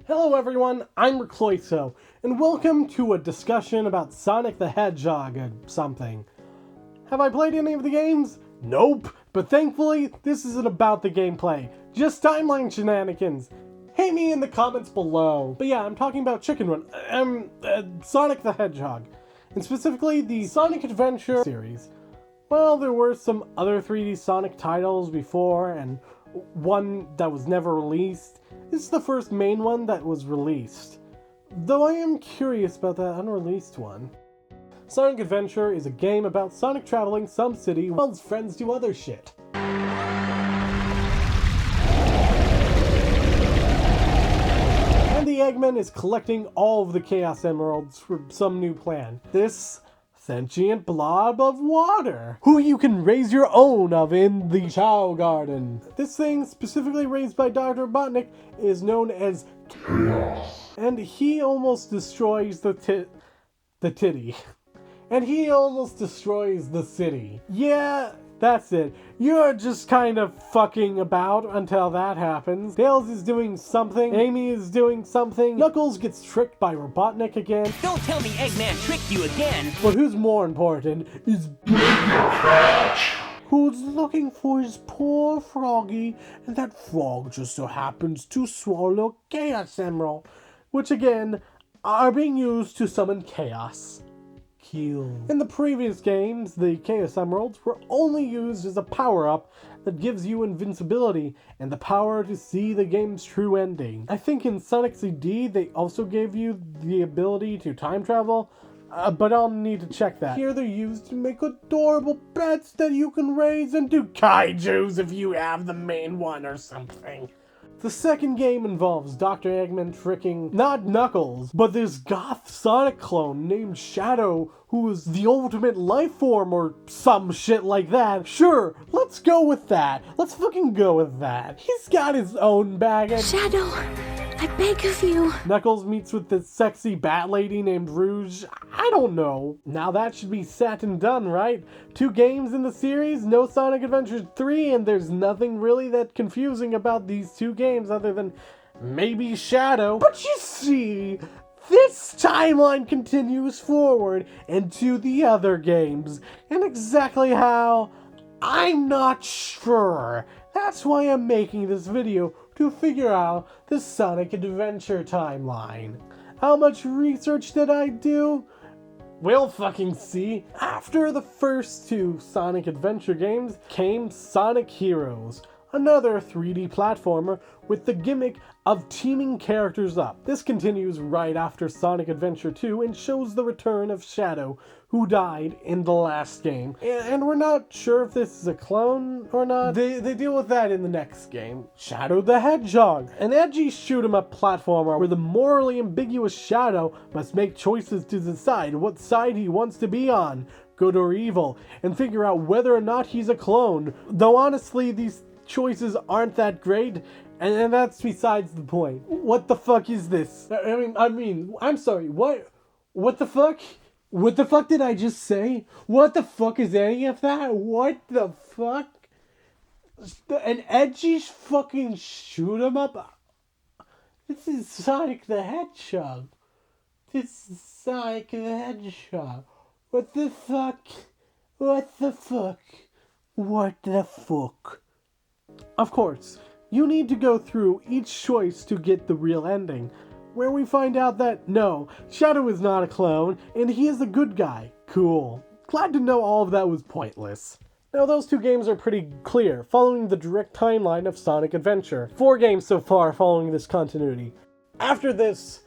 Hello everyone, I'm RecloySo, and welcome to a discussion about Sonic the Hedgehog or something. Have I played any of the games? Nope, but thankfully, this isn't about the gameplay, just timeline shenanigans. Hate me in the comments below. But yeah, I'm talking about Chicken Run, Sonic the Hedgehog, and specifically the Sonic Adventure series. Well, there were some other 3D Sonic titles before, and one that was never released. This is the first main one that was released, though I am curious about that unreleased one. Sonic Adventure is a game about Sonic traveling some city while his friends do other shit. And the Eggman is collecting all of the Chaos Emeralds for some new plan. This sentient blob of water, who you can raise your own of in the Chow Garden. This thing, specifically raised by Dr. Robotnik, is known as Chaos. And he almost destroys the titty. And he almost destroys the city. Yeah, that's it. You're just kind of fucking about until that happens. Tails is doing something. Amy is doing something. Knuckles gets tricked by Robotnik again. Don't tell me Eggman tricked you again. But who's more important is who's looking for his poor Froggy, and that frog just so happens to swallow Chaos Emerald, which again are being used to summon chaos. In the previous games, the Chaos Emeralds were only used as a power-up that gives you invincibility and the power to see the game's true ending. I think in Sonic CD they also gave you the ability to time travel, but I'll need to check that. Here they're used to make adorable pets that you can raise into kaijus if you have the main one or something. The second game involves Dr. Eggman tricking not Knuckles, but this goth Sonic clone named Shadow, who is the ultimate life form or some shit like that. Sure, let's go with that. Let's fucking go with that. He's got his own baggage. Shadow, I beg of you. Knuckles meets with this sexy bat lady named Rouge. I don't know. Now that should be set and done, right? 2 games in the series, no Sonic Adventure 3, and there's nothing really that confusing about these 2 games other than maybe Shadow. But you see, this timeline continues forward into the other games, and exactly how, I'm not sure. That's why I'm making this video, to figure out the Sonic Adventure timeline. How much research did I do? We'll fucking see. After the first 2 Sonic Adventure games came Sonic Heroes, another 3D platformer with the gimmick of teaming characters up. This continues right after Sonic Adventure 2 and shows the return of Shadow, who died in the last game. And we're not sure if this is a clone or not. They deal with that in the next game. Shadow the Hedgehog, an edgy shoot-'em-up platformer where the morally ambiguous Shadow must make choices to decide what side he wants to be on, good or evil, and figure out whether or not he's a clone. Though honestly, these choices aren't that great, and that's besides the point. What the fuck is this? I mean, I'm sorry, what the fuck? What the fuck did I just say? What the fuck is any of that? What the fuck? An edgy fucking shoot 'em up? This is Sonic the Hedgehog. This is Sonic the Hedgehog. What the fuck? What the fuck? What the fuck? Of course, you need to go through each choice to get the real ending, where we find out that, no, Shadow is not a clone, and he is a good guy. Cool. Glad to know all of that was pointless. Now those 2 games are pretty clear, following the direct timeline of Sonic Adventure. 4 games so far following this continuity. After this,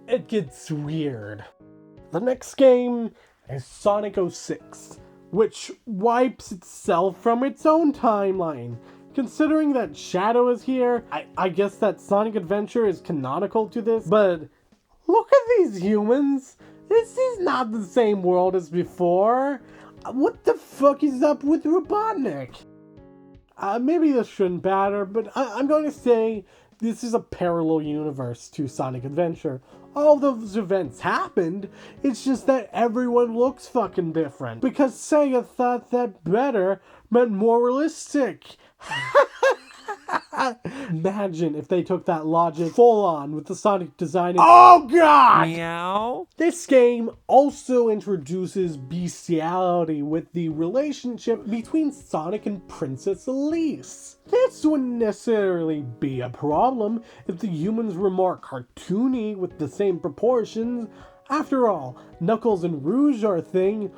it gets weird. The next game is Sonic 06, which wipes itself from its own timeline. Considering that Shadow is here, I guess that Sonic Adventure is canonical to this, but look at these humans! This is not the same world as before! What the fuck is up with Robotnik? Maybe this shouldn't matter, but I'm going to say this is a parallel universe to Sonic Adventure. All those events happened, it's just that everyone looks fucking different. Because Sega thought that better meant more realistic. Imagine if they took that logic full on with the Sonic design. Oh god! Meow. This game also introduces bestiality with the relationship between Sonic and Princess Elise. This wouldn't necessarily be a problem if the humans were more cartoony with the same proportions. After all, Knuckles and Rouge are a thing.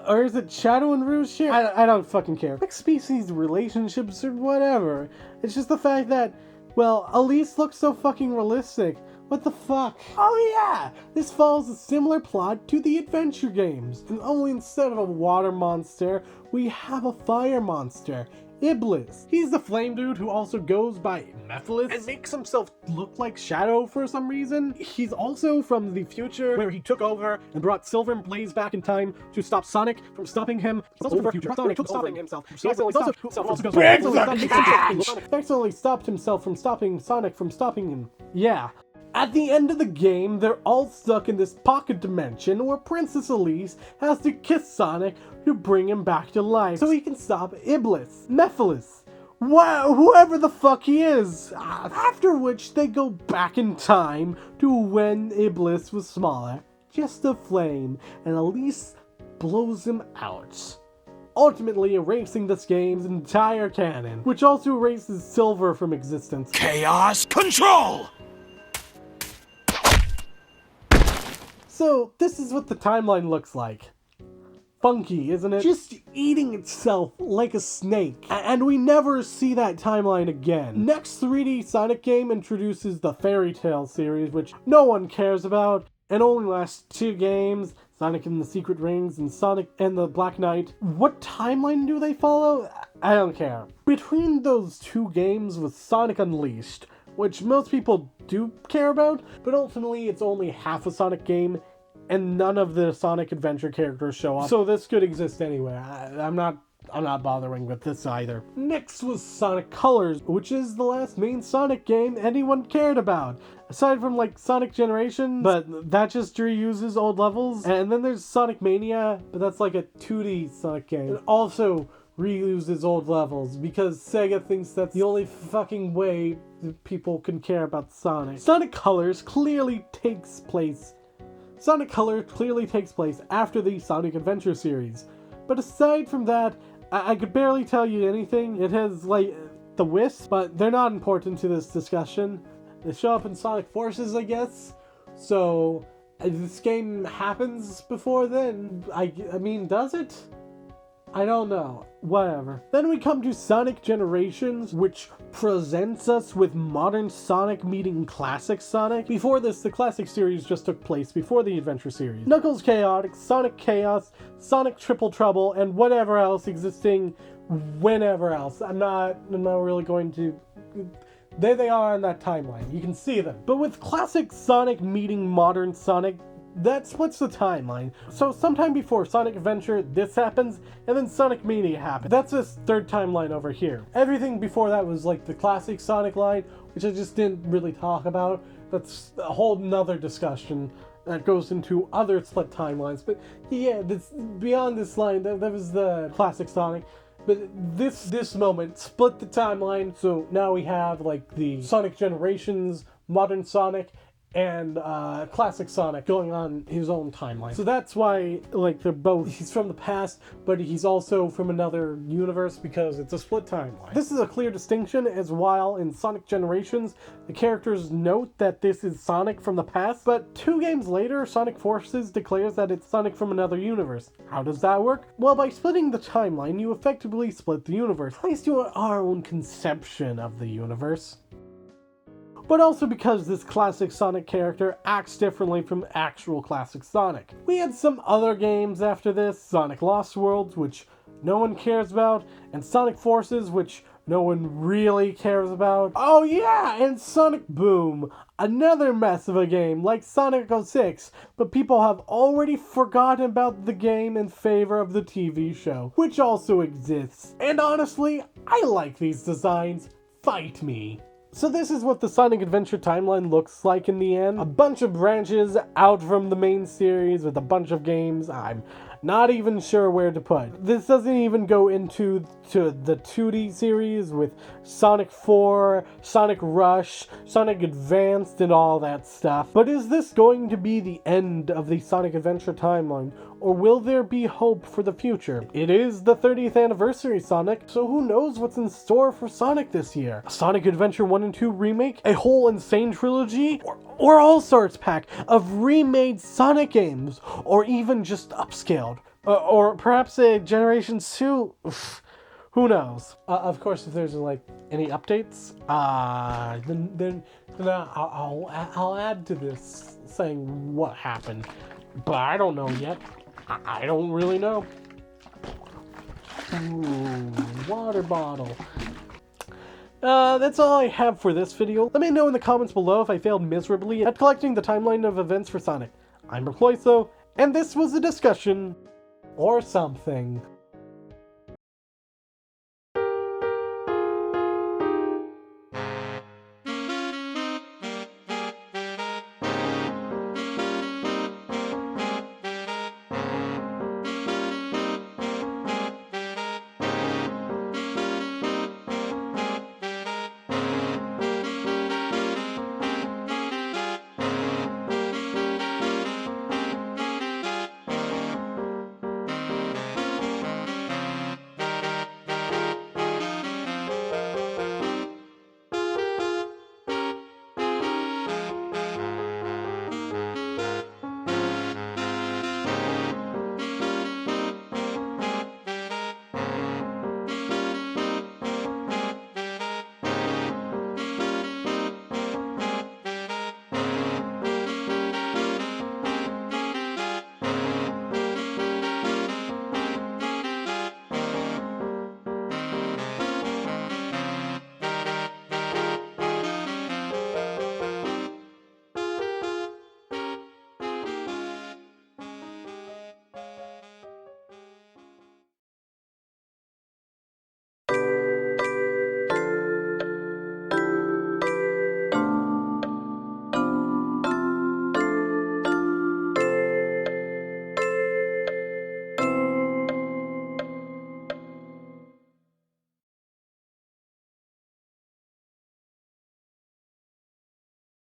Or is it Shadow and Rouge here? I don't fucking care. Like species relationships or whatever. It's just the fact that, well, Elise looks so fucking realistic. What the fuck? Oh yeah! This follows a similar plot to the adventure games. And only instead of a water monster, we have a fire monster. Iblis. He's the flame dude who also goes by Mephiles and makes himself look like Shadow for some reason. He's also from the future where he took over and brought Silver and Blaze back in time to stop Sonic from stopping him. He's also from the future. Sonic from stopping himself. He accidentally stopped himself from stopping Sonic from stopping him. Yeah. At the end of the game, they're all stuck in this pocket dimension where Princess Elise has to kiss Sonic to bring him back to life so he can stop Iblis, Mephiles, whoever the fuck he is. After which they go back in time to when Iblis was smaller, just a flame, and Elise blows him out, ultimately erasing this game's entire canon, which also erases Silver from existence. Chaos control! So, this is what the timeline looks like. Funky, isn't it? Just eating itself like a snake. And we never see that timeline again. Next 3D Sonic game introduces the Fairy Tail series, which no one cares about, and only lasts 2 games, Sonic and the Secret Rings and Sonic and the Black Knight. What timeline do they follow? I don't care. Between those 2 games was Sonic Unleashed, which most people do care about, but ultimately it's only half a Sonic game, and none of the Sonic Adventure characters show up, so this could exist anyway. I'm not bothering with this either. Next was Sonic Colors, which is the last main Sonic game anyone cared about, aside from like Sonic Generations, but that just reuses old levels. And then there's Sonic Mania, but that's like a 2D Sonic game. It also reuses old levels because Sega thinks that's the only fucking way that people can care about Sonic. Sonic Colors clearly takes place after the Sonic Adventure series. But aside from that, I could barely tell you anything. It has, like, the Wisps, but they're not important to this discussion. They show up in Sonic Forces, I guess. So, this game happens before then. I mean, does it? I don't know. Whatever. Then we come to Sonic Generations, which presents us with modern Sonic meeting classic Sonic. Before this, the classic series just took place before the adventure series. Knuckles Chaotix, Sonic Chaos, Sonic Triple Trouble, and whatever else existing whenever else. I'm not really going to... There they are on that timeline. You can see them. But with classic Sonic meeting modern Sonic, that splits the timeline. So sometime before Sonic Adventure, this happens, and then Sonic Mania happens. That's this third timeline over here. Everything before that was like the classic Sonic line, which I just didn't really talk about. That's a whole nother discussion that goes into other split timelines. But yeah, beyond this line, that was the classic Sonic. But this moment split the timeline, so now we have like the Sonic Generations, Modern Sonic, and classic Sonic going on his own timeline. So that's why, like, they're both, he's from the past, but he's also from another universe because it's a split timeline. This is a clear distinction, as while in Sonic Generations, the characters note that this is Sonic from the past, but 2 games later, Sonic Forces declares that it's Sonic from another universe. How does that work? Well, by splitting the timeline, you effectively split the universe, at least to our own conception of the universe. But also because this classic Sonic character acts differently from actual classic Sonic. We had some other games after this, Sonic Lost Worlds, which no one cares about, and Sonic Forces, which no one really cares about. Oh yeah, and Sonic Boom, another mess of a game like Sonic 06, but people have already forgotten about the game in favor of the TV show, which also exists. And honestly, I like these designs. Fight me. So this is what the Sonic Adventure timeline looks like in the end. A bunch of branches out from the main series with a bunch of games. I'm not even sure where to put. This doesn't even go into the 2D series with Sonic 4, Sonic Rush, Sonic Advanced, and all that stuff. But is this going to be the end of the Sonic Adventure timeline, or will there be hope for the future? It is the 30th anniversary Sonic, so who knows what's in store for Sonic this year? A Sonic Adventure 1 and 2 remake? A whole insane trilogy? Or all-stars pack of remade Sonic games? Or even just upscaled? Or perhaps a Generation 2? Who knows? Of course, if there's like any updates, then I'll add to this saying what happened. But I don't know yet. I don't really know. Ooh, water bottle. That's all I have for this video. Let me know in the comments below if I failed miserably at collecting the timeline of events for Sonic. I'm RecloySo, and this was a discussion or something.